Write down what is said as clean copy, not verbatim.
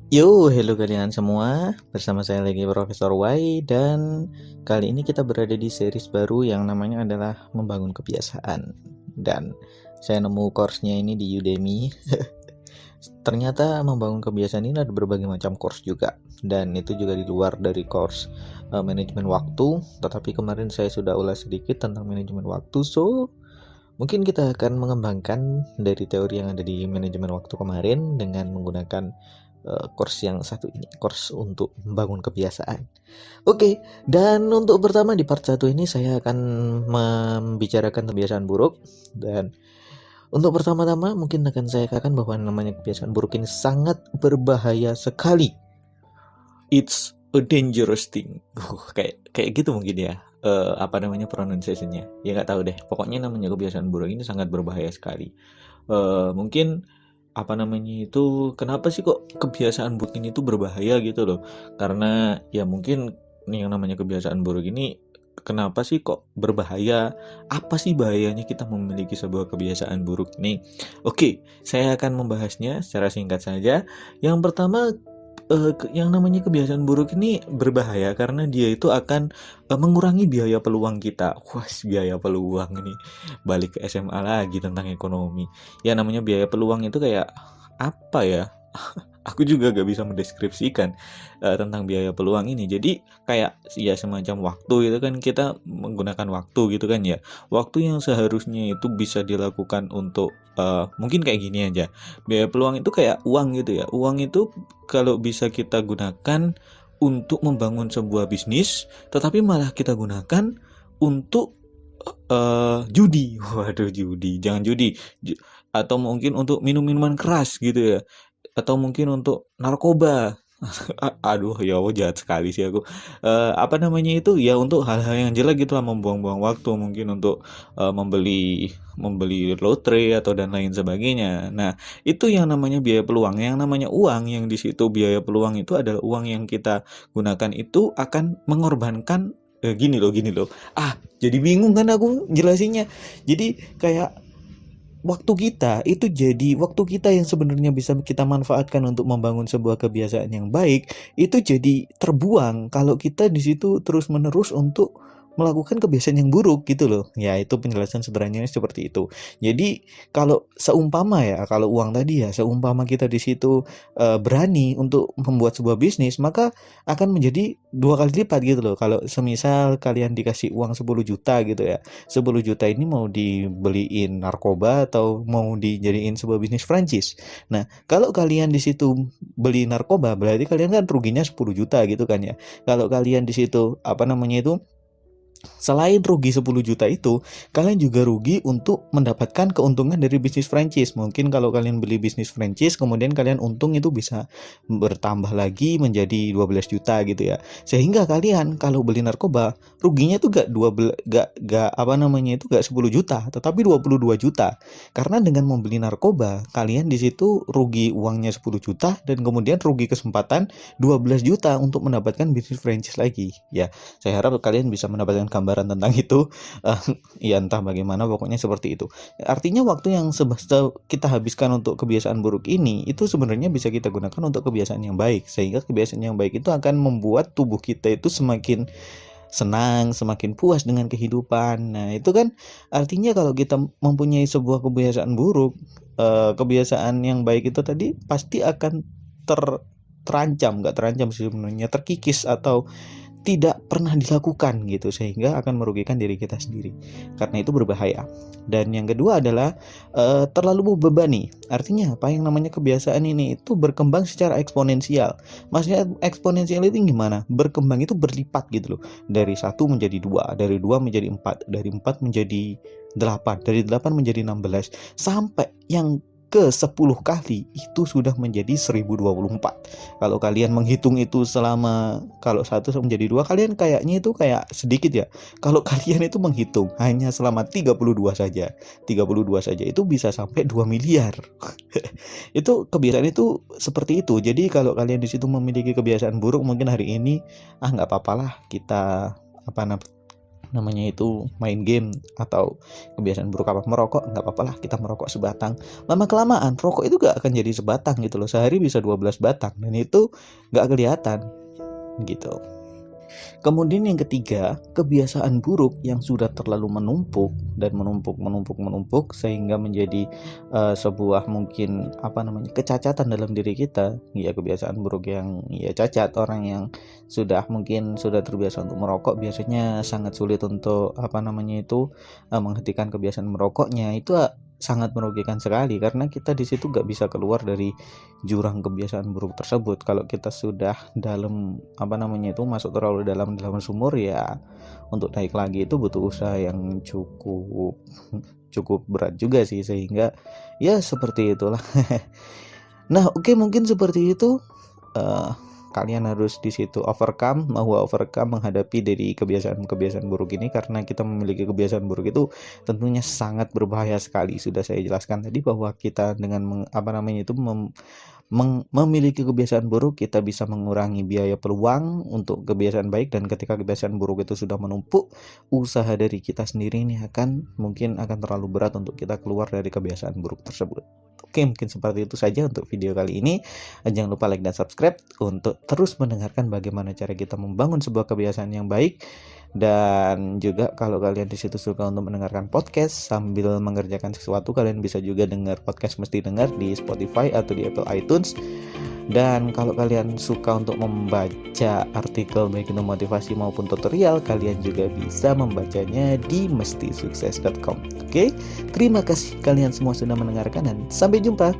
Yo, hello kalian semua. Bersama saya lagi Profesor Y dan kali ini kita berada di series baru yang namanya adalah Membangun Kebiasaan. Dan saya nemu course-nya ini di Udemy. Ternyata membangun kebiasaan ini ada berbagai macam course juga. Dan itu juga di luar dari course manajemen waktu, tetapi kemarin saya sudah ulas sedikit tentang manajemen waktu. So, mungkin kita akan mengembangkan dari teori yang ada di manajemen waktu kemarin dengan menggunakan course yang satu ini, course untuk membangun kebiasaan. Oke, dan untuk pertama di part 1 ini saya akan membicarakan kebiasaan buruk. Dan untuk pertama-tama mungkin akan saya katakan bahwa namanya kebiasaan buruk ini sangat berbahaya sekali. It's a dangerous thing. Kayak gitu mungkin ya. Apa namanya pronunciation-nya? Ya nggak tahu deh. Pokoknya namanya kebiasaan buruk ini sangat berbahaya sekali. Mungkin apa namanya itu, kenapa sih kok kebiasaan buruk ini tuh berbahaya gitu loh? Karena ya mungkin yang namanya kebiasaan buruk ini kenapa sih kok berbahaya? Apa sih bahayanya kita memiliki sebuah kebiasaan buruk ini? Oke, saya akan membahasnya secara singkat saja. Yang pertama, yang namanya kebiasaan buruk ini berbahaya karena dia itu akan mengurangi biaya peluang kita. Wah, biaya peluang ini balik ke SMA lagi tentang ekonomi. Ya namanya biaya peluang itu kayak apa ya? Aku juga gak bisa mendeskripsikan tentang biaya peluang ini. Jadi kayak ya semacam waktu itu kan, kita menggunakan waktu gitu kan ya. Waktu yang seharusnya itu bisa dilakukan untuk mungkin kayak gini aja. Biaya peluang itu kayak uang gitu ya. Uang itu kalau bisa kita gunakan untuk membangun sebuah bisnis, tetapi malah kita gunakan untuk judi. Waduh, judi. Jangan judi. Atau mungkin untuk minum-minuman keras gitu ya, atau mungkin untuk narkoba. Aduh, ya Allah, jahat sekali sih aku. Apa namanya itu, ya untuk hal-hal yang jelek gitulah, membuang-buang waktu mungkin untuk membeli membeli lotre atau dan lain sebagainya. Nah, itu yang namanya biaya peluang. Yang namanya uang yang di situ biaya peluang itu adalah uang yang kita gunakan itu akan mengorbankan gini loh. Jadi bingung kan aku jelasinnya. Jadi kayak waktu kita yang sebenarnya bisa kita manfaatkan untuk membangun sebuah kebiasaan yang baik itu jadi terbuang kalau kita di situ terus-menerus untuk melakukan kebiasaan yang buruk gitu loh. Ya, itu penjelasan sederhananya seperti itu. Jadi kalau seumpama ya, kalau uang tadi ya, seumpama kita di situ berani untuk membuat sebuah bisnis, maka akan menjadi dua kali lipat gitu loh. Kalau semisal kalian dikasih uang 10 juta gitu ya, 10 juta ini mau dibeliin narkoba atau mau dijadiin sebuah bisnis franchise. Nah, kalau kalian di situ beli narkoba, berarti kalian kan ruginya 10 juta gitu kan ya. Kalau kalian di situ apa namanya itu, selain rugi 10 juta itu, kalian juga rugi untuk mendapatkan keuntungan dari bisnis franchise. Mungkin kalau kalian beli bisnis franchise, kemudian kalian untung itu bisa bertambah lagi menjadi 12 juta gitu ya. Sehingga kalian kalau beli narkoba, ruginya itu gak apa namanya itu gak 10 juta, tetapi 22 juta. Karena dengan membeli narkoba, kalian di situ rugi uangnya 10 juta dan kemudian rugi kesempatan 12 juta untuk mendapatkan bisnis franchise lagi. Ya, saya harap kalian bisa mendapatkan gambaran tentang itu. Eh, ya entah bagaimana, pokoknya seperti itu. Artinya waktu yang kita habiskan untuk kebiasaan buruk ini itu sebenarnya bisa kita gunakan untuk kebiasaan yang baik, sehingga kebiasaan yang baik itu akan membuat tubuh kita itu semakin senang, semakin puas dengan kehidupan. Nah, itu kan artinya kalau kita mempunyai sebuah kebiasaan buruk, kebiasaan yang baik itu tadi pasti akan ter terancam, nggak terancam sih sebenarnya, terkikis atau tidak pernah dilakukan gitu, sehingga akan merugikan diri kita sendiri. Karena itu berbahaya. Dan yang kedua adalah terlalu membebani. Artinya apa, yang namanya kebiasaan ini itu berkembang secara eksponensial. Maksudnya eksponensial itu gimana? Berkembang itu berlipat gitu loh. Dari satu menjadi dua, dari dua menjadi empat, dari empat menjadi 8, dari 8 menjadi 16, sampai yang ke 10 kali itu sudah menjadi 1024. Kalau kalian menghitung itu selama, kalau satu menjadi dua, kalian kayaknya itu kayak sedikit ya. Kalau kalian itu menghitung hanya selama 32 saja, 32 saja itu bisa sampai 2 miliar. Itu kebiasaan itu seperti itu. Jadi kalau kalian di situ memiliki kebiasaan buruk, mungkin hari ini nggak apa-apalah kita apa namanya namanya itu main game atau kebiasaan buruk apa merokok, nggak apa-apa lah kita merokok sebatang. Lama kelamaan rokok itu gak akan jadi sebatang gitu loh, sehari bisa 12 batang dan itu nggak kelihatan gitu. Kemudian yang ketiga, kebiasaan buruk yang sudah terlalu menumpuk dan menumpuk sehingga menjadi sebuah mungkin kecacatan dalam diri kita. Ya kebiasaan buruk yang ya cacat, orang yang mungkin sudah terbiasa untuk merokok biasanya sangat sulit untuk menghentikan kebiasaan merokoknya. Itu sangat merugikan sekali karena kita di situ gak bisa keluar dari jurang kebiasaan buruk tersebut. Kalau kita sudah masuk terlalu dalam sumur, ya untuk naik lagi itu butuh usaha yang cukup berat juga sih, sehingga ya seperti itulah. Nah oke, mungkin seperti itu. Kalian harus di situ overcome menghadapi dari kebiasaan buruk ini, karena kita memiliki kebiasaan buruk itu tentunya sangat berbahaya sekali. Sudah saya jelaskan tadi bahwa kita dengan memiliki kebiasaan buruk, kita bisa mengurangi biaya peluang untuk kebiasaan baik, dan ketika kebiasaan buruk itu sudah menumpuk, usaha dari kita sendiri ini akan terlalu berat untuk kita keluar dari kebiasaan buruk tersebut. Oke, mungkin seperti itu saja untuk video kali ini. Jangan lupa like dan subscribe untuk terus mendengarkan bagaimana cara kita membangun sebuah kebiasaan yang baik. Dan juga kalau kalian di situ suka untuk mendengarkan podcast sambil mengerjakan sesuatu, kalian bisa juga dengar podcast Mesti Dengar di Spotify atau di Apple iTunes. Dan kalau kalian suka untuk membaca artikel baik itu motivasi maupun tutorial, kalian juga bisa membacanya di mestisukses.com. Oke, terima kasih kalian semua sudah mendengarkan dan sampai jumpa.